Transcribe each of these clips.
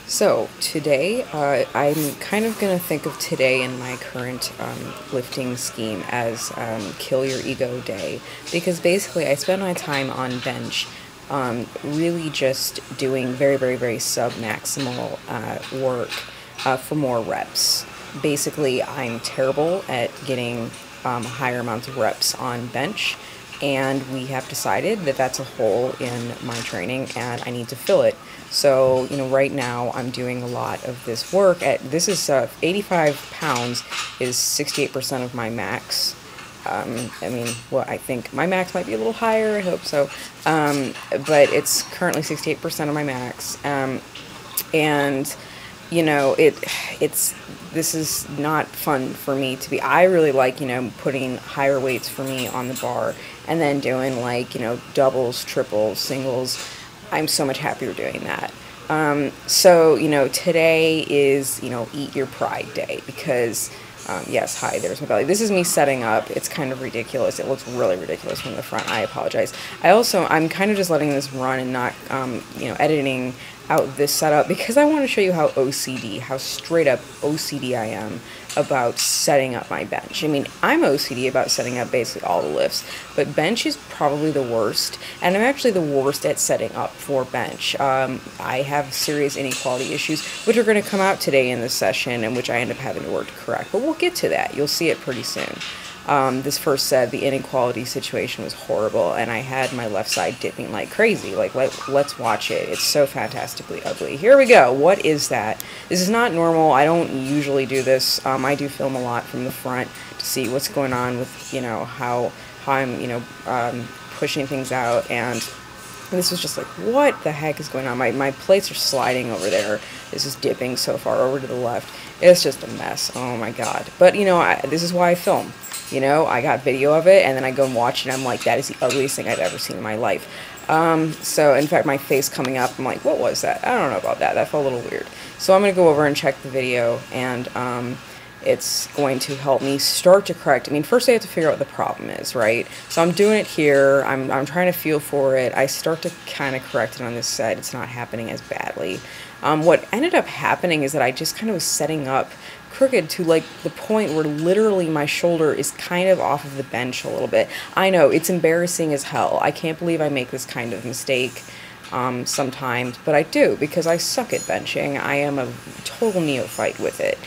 So today, I'm kind of going to think of today in my current lifting scheme as kill your ego day, because basically I spend my time on bench really just doing very, very, very sub-maximal work for more reps. Basically, I'm terrible at getting higher amounts of reps on bench, and we have decided that that's a hole in my training and I need to fill it. So, right now I'm doing a lot of this work this is 85 pounds is 68% of my max. I think my max might be a little higher, I hope so. But it's currently 68% of my max. And this is not fun for me to be. I really like, putting higher weights for me on the bar and then doing like, doubles, triples, singles. I'm so much happier doing that. So, today is, eat your pride day because, yes, hi, there's my belly. This is me setting up. It's kind of ridiculous. It looks really ridiculous from the front. I apologize. I'm kind of just letting this run and not, editing out this setup because I want to show you how straight up OCD I am about setting up my bench. I'm OCD about setting up basically all the lifts, but bench is probably the worst, and I'm actually the worst at setting up for bench. I have serious inequality issues, which are going to come out today in this session, and which I end up having to work to correct, but we'll get to that. You'll see it pretty soon. This first set, the inequality situation was horrible, and I had my left side dipping like crazy. Let's watch it. It's so fantastically ugly. Here we go. What is that? This is not normal. I don't usually do this. I do film a lot from the front to see what's going on with, how I'm, pushing things out, and this was just like, what the heck is going on? My plates are sliding over there. This is dipping so far over to the left. It's just a mess. Oh my god. But, this is why I film. I got video of it, and then I go and watch it, and I'm like, that is the ugliest thing I've ever seen in my life. So, in fact, my face coming up, I'm like, what was that? I don't know about that. That felt a little weird. So I'm going to go over and check the video, and it's going to help me start to correct. First I have to figure out what the problem is, right? So I'm doing it here. I'm trying to feel for it. I start to kind of correct it on this side. It's not happening as badly. What ended up happening is that I just kind of was setting up crooked to like the point where literally my shoulder is kind of off of the bench a little bit. I know, it's embarrassing as hell. I can't believe I make this kind of mistake sometimes, but I do because I suck at benching. I am a total neophyte with it.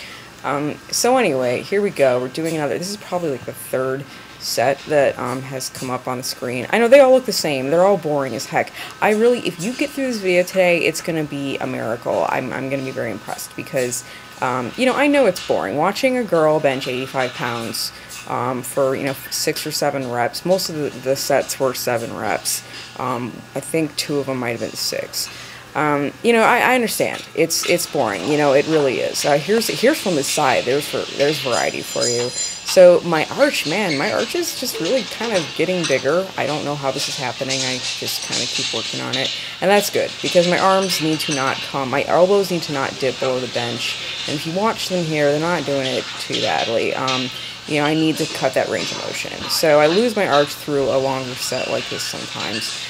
So anyway, here we go. We're doing another. This is probably like the third set that has come up on the screen. I know they all look the same. They're all boring as heck. If you get through this video today, it's going to be a miracle. I'm going to be very impressed because, I know it's boring. Watching a girl bench 85 pounds for, 6 or 7 reps. Most of the sets were 7 reps. I think 2 of them might have been 6. I understand. It's boring. It really is. Here's from the side. There's variety for you. So my arch is just really kind of getting bigger. I don't know how this is happening. I just kind of keep working on it. And that's good because my arms need to not my elbows need to not dip below the bench. And if you watch them here, they're not doing it too badly. I need to cut that range of motion. So I lose my arch through a longer set like this sometimes.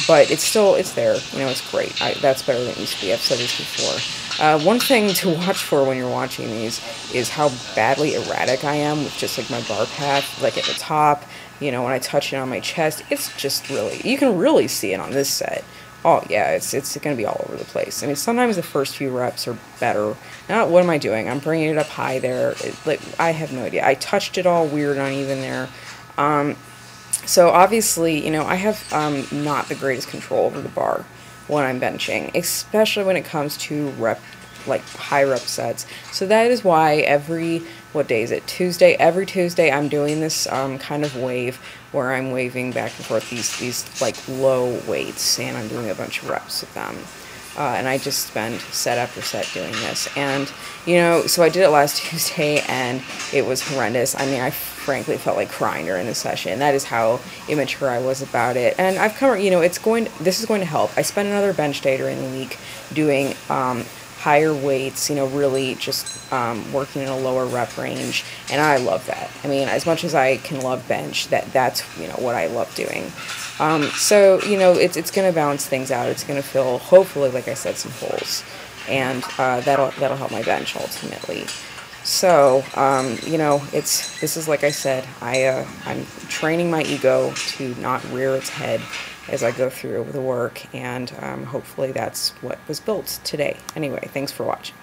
But it's there. It's great. That's better than it used to be. I've said this before. One thing to watch for when you're watching these is how badly erratic I am with just like my bar path, like at the top, when I touch it on my chest. It's just really, you can really see it on this set. Oh yeah, it's going to be all over the place. Sometimes the first few reps are better. Now, what am I doing? I'm bringing it up high there. I have no idea. I touched it all weird uneven there. So obviously, I have not the greatest control over the bar when I'm benching, especially when it comes to high rep sets. So that is why what day is it? Tuesday. Every Tuesday I'm doing this kind of wave where I'm waving back and forth these like low weights, and I'm doing a bunch of reps with them. And I just spend set after set doing this. And, so I did it last Tuesday, and it was horrendous. I frankly felt like crying during the session. That is how immature I was about it. And I've come, this is going to help. I spend another bench day during the week doing higher weights, really just working in a lower rep range. And I love that. As much as I can love bench, that's, what I love doing. So, it's going to balance things out. It's going to fill, hopefully, like I said, some holes. and that'll help my bench ultimately. So, this is like I said, I'm training my ego to not rear its head as I go through the work, and hopefully that's what was built today. Anyway, thanks for watching.